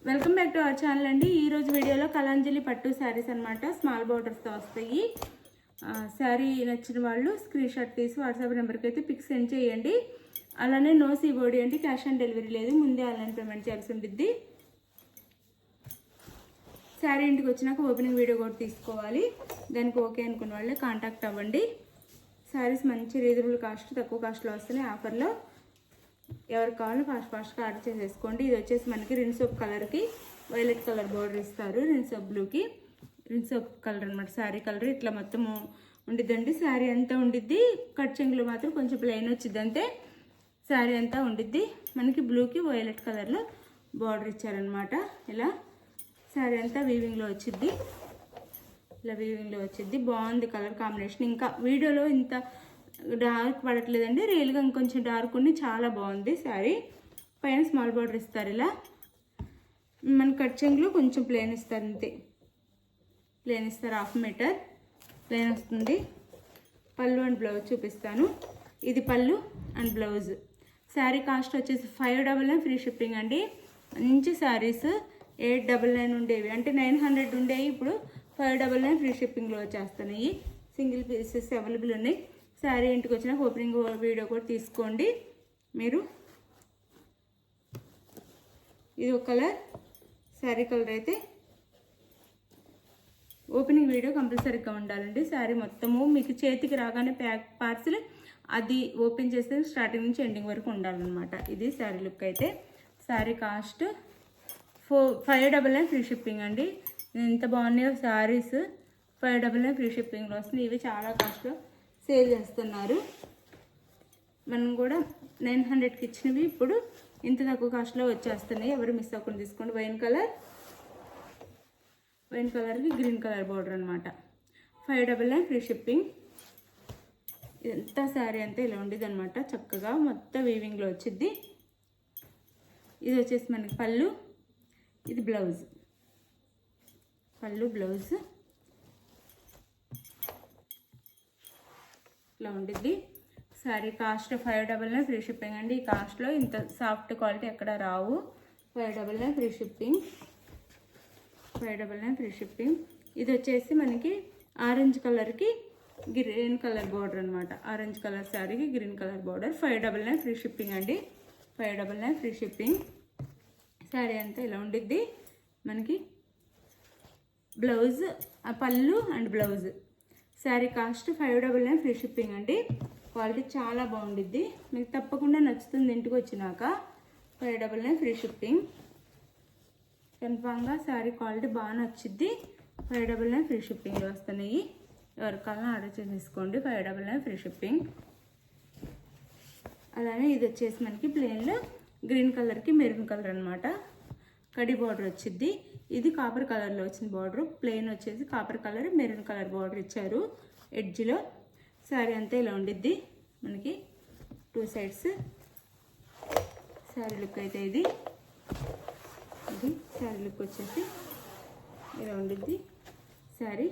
Welcome back to our channel అండి. ఈరోజు వీడియోలో కలాంజలి పట్టు శారీస్ అనమాట. స్మాల్ బార్డర్స్తో వస్తాయి. శారీ నచ్చిన వాళ్ళు స్క్రీన్ షాట్ తీసి వాట్సాప్ నెంబర్కి అయితే పిక్స్ సెండ్ చేయండి. అలానే నో సీబోడీ అంటే క్యాష్ ఆన్ డెలివరీ లేదు, ముందే ఆన్లైన్ పేమెంట్ చేయాల్సి ఉంటుంది. శారీ ఇంటికి వచ్చినాక ఓపెనింగ్ వీడియో కూడా తీసుకోవాలి. దానికి ఓకే అనుకున్న వాళ్ళే కాంటాక్ట్ అవ్వండి. శారీస్ మంచి రీజనబుల్ కాస్ట్, తక్కువ కాస్ట్లో వస్తున్నాయి ఆఫర్లో. ఎవరికి కావాలో ఫాస్ట్గా ఆర్డర్ చేసేసుకోండి. ఇది వచ్చేసి మనకి రిన్ సోప్ కలర్కి వైలెట్ కలర్ బోర్డర్ ఇస్తారు. రిన్ సోప్ బ్లూకి రిన్ సోప్ కలర్ అనమాట. శారీ కలర్ ఇట్లా మొత్తం ఉండిద్దండి. శారీ అంతా ఉండిద్ది. కట్ చెంగులు మాత్రం కొంచెం ప్లెయిన్ వచ్చింది అంతే. శారీ అంతా ఉండిద్ది. మనకి బ్లూకి వైలెట్ కలర్లో బార్డర్ ఇచ్చారనమాట. ఇలా శారీ అంతా వీవింగ్లో వచ్చిద్ది. ఇలా వీవింగ్లో వచ్చిద్ది. బాగుంది కలర్ కాంబినేషన్. ఇంకా వీడియోలో ఇంత డార్క్ పడట్లేదండి, రియల్గా ఇంకొంచెం డార్క్ ఉంది. చాలా బాగుంది శారీ. పైన స్మాల్ బార్డర్ ఇస్తారు. ఇలా మన కట్ చెంగులో కొంచెం ప్లెయిన్ ఇస్తారు అంతే. ప్లెయిన్ ఇస్తారు, 1/2 మీటర్ ప్లెయిన్ వస్తుంది. పళ్ళు అండ్ బ్లౌజ్ చూపిస్తాను. ఇది పళ్ళు అండ్ బ్లౌజ్. శారీ కాస్ట్ వచ్చేసి 599 ఫ్రీ షిప్పింగ్ అండి. మంచి శారీస్ 899 ఉండేవి, అంటే 900 ఉండేవి, ఇప్పుడు 599 ఫ్రీ షిప్పింగ్లో వచ్చేస్తున్నాయి. సింగిల్ పీసెస్ అవైలబుల్ ఉన్నాయి. శారీ ఇంటికి వచ్చిన ఓపెనింగ్ వీడియో కూడా తీసుకోండి మీరు. ఇది ఒక కలర్, శారీ కలర్ అయితే ఓపెనింగ్ వీడియో కంపల్సరీగా ఉండాలండి. శారీ మొత్తము మీకు చేతికి రాగానే పార్సిల్ అది ఓపెన్ చేస్తే స్టార్టింగ్ నుంచి ఎండింగ్ వరకు ఉండాలన్నమాట. ఇది శారీ లుక్ అయితే. శారీ కాస్ట్ 599 ఫ్రీ షిప్పింగ్ అండి. ఎంత బాగున్నాయో శారీస్. 599 ఫ్రీ షిప్పింగ్లో వస్తుంది. ఇవి చాలా కాస్ట్లో సేల్ చేస్తున్నారు. మనం కూడా 900కి ఇచ్చినవి ఇప్పుడు ఇంత తక్కువ కాస్ట్లో వచ్చేస్తున్నాయి. ఎవరు మిస్ అవ్వకుండా తీసుకోండి. వైన్ కలర్కి గ్రీన్ కలర్ బార్డర్ అనమాట. 599 ఫ్రీ షిప్పింగ్. ఇదంతా శారీ అంతా ఇలా ఉండేది అనమాట. చక్కగా మొత్తం వీవింగ్లో వచ్చింది. ఇది వచ్చేసి మనకి పళ్ళు, ఇది బ్లౌజ్. పళ్ళు బ్లౌజ్ ఇలా ఉండిద్ది. శారీ కాస్ట్ 599 ఫ్రీ షిప్పింగ్ అండి. ఈ కాస్ట్లో ఇంత సాఫ్ట్ క్వాలిటీ ఎక్కడ రావు. 599 ఫ్రీ షిప్పింగ్. 599 free shipping. ఇది వచ్చేసి మనకి ఆరెంజ్ కలర్కి గ్రీన్ కలర్ బార్డర్ అనమాట. ఆరెంజ్ కలర్ శారీకి green colour border. 599 free shipping అండి. 599 ఫ్రీ షిప్పింగ్. శారీ అంతా ఇలా ఉండిద్ది. మనకి బ్లౌజ్, పళ్ళు and blouse. Sari cost 599 free shipping అండి. క్వాలిటీ చాలా బాగుండిద్ది. మీకు తప్పకుండా నచ్చుతుంది ఇంటికి వచ్చినాక. 599 ఫ్రీ షిప్పింగ్. కన్ఫామ్గా శారీ క్వాలిటీ బాగా నచ్చిద్ది. 599 ఫ్రీ షిప్పింగ్లో వస్తున్నాయి. ఎవరికైనా ఆర్డర్ చేసేసుకోండి. 599 ఫ్రీ షిప్పింగ్. అలానే ఇది వచ్చేసి మనకి ప్లెయిన్లో గ్రీన్ కలర్కి మెరూన్ కలర్ అనమాట. కడి బార్డర్ వచ్చింది. ఇది కాపర్ కలర్లో వచ్చింది బార్డర్. ప్లెయిన్ వచ్చేసి copper colour, maroon colour border ఇచ్చారు ఎడ్జ్లో. శారీ అంతా ఇలా ఉండిద్ది మనకి 2 సైడ్స్. శారీ లుక్ అయితే ఇది శారీ లుక్ వచ్చేసి ఇలా ఉండిద్ది శారీ.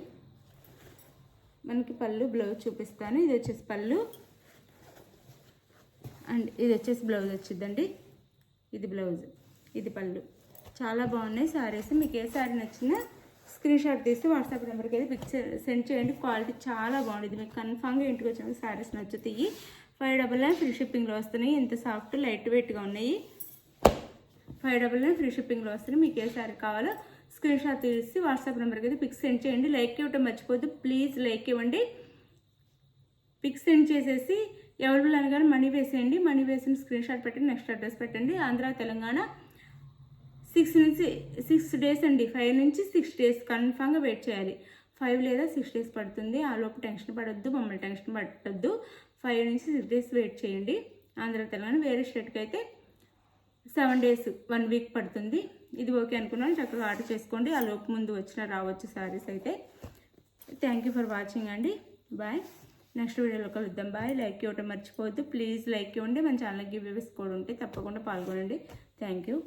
మనకి పళ్ళు బ్లౌజ్ చూపిస్తాను. ఇది వచ్చేసి పళ్ళు అండ్ ఇది వచ్చేసి బ్లౌజ్ వచ్చిందండి. ఇది బ్లౌజ్, ఇది పళ్ళు. చాలా బాగున్నాయి శారీస్. మీకు ఏ శారీ నచ్చినా స్క్రీన్ షాట్ తీసి వాట్సాప్ నెంబర్కి అయితే పిక్స్ సెండ్ చేయండి. క్వాలిటీ చాలా బాగుంటుంది. మీకు కన్ఫామ్గా ఇంటికి వచ్చిన శారీస్ నచ్చుతాయి. 599 ఫ్రీ షిప్పింగ్లో వస్తున్నాయి. ఎంత సాఫ్ట్ లైట్ వెయిట్గా ఉన్నాయి. 599 ఫ్రీ షిప్పింగ్లో వస్తున్నాయి. మీకు ఏ శారీ కావాలో స్క్రీన్ షాట్ తీసి వాట్సాప్ నెంబర్కి అయితే పిక్స్ సెండ్ చేయండి. లైక్ ఇవ్వటం మర్చిపోద్దు ప్లీజ్. లైక్ ఇవ్వండి. పిక్స్ సెండ్ చేసేసి అవైలబుల్ అనగానే మనీ వేసేయండి. మనీ వేసిన స్క్రీన్ షాట్ పెట్టండి. నెక్స్ట్ అడ్రస్ పెట్టండి. ఆంధ్ర తెలంగాణ 6 డేస్ అండి. 5 నుంచి 6 డేస్ కన్ఫామ్గా వెయిట్ చేయాలి. 5 లేదా 6 డేస్ పడుతుంది. ఆ లోపు టెన్షన్ పడొద్దు, మమ్మల్ని టెన్షన్ పట్టద్దు. 5 నుంచి 6 డేస్ వెయిట్ చేయండి. ఆంధ్ర తెలంగాణ. వేరే స్టేట్కి అయితే 7 డేస్ 1 వీక్ పడుతుంది. ఇది ఓకే అనుకున్నాను చక్కగా ఆర్డర్ చేసుకోండి. ఆ లోపు ముందు రావచ్చు శారీస్ అయితే. థ్యాంక్ యూ ఫర్ వాచింగ్ అండి. బాయ్. నెక్స్ట్ వీడియోలో కలుద్దాం. బాయ్. లైక్ ఇవ్వటం మర్చిపోవద్దు ప్లీజ్. లైక్ ఇవ్వండి. మన ఛానల్కి గివ్ అవేస్ కూడా ఉంటే తప్పకుండా పాల్గొనండి. Thank you.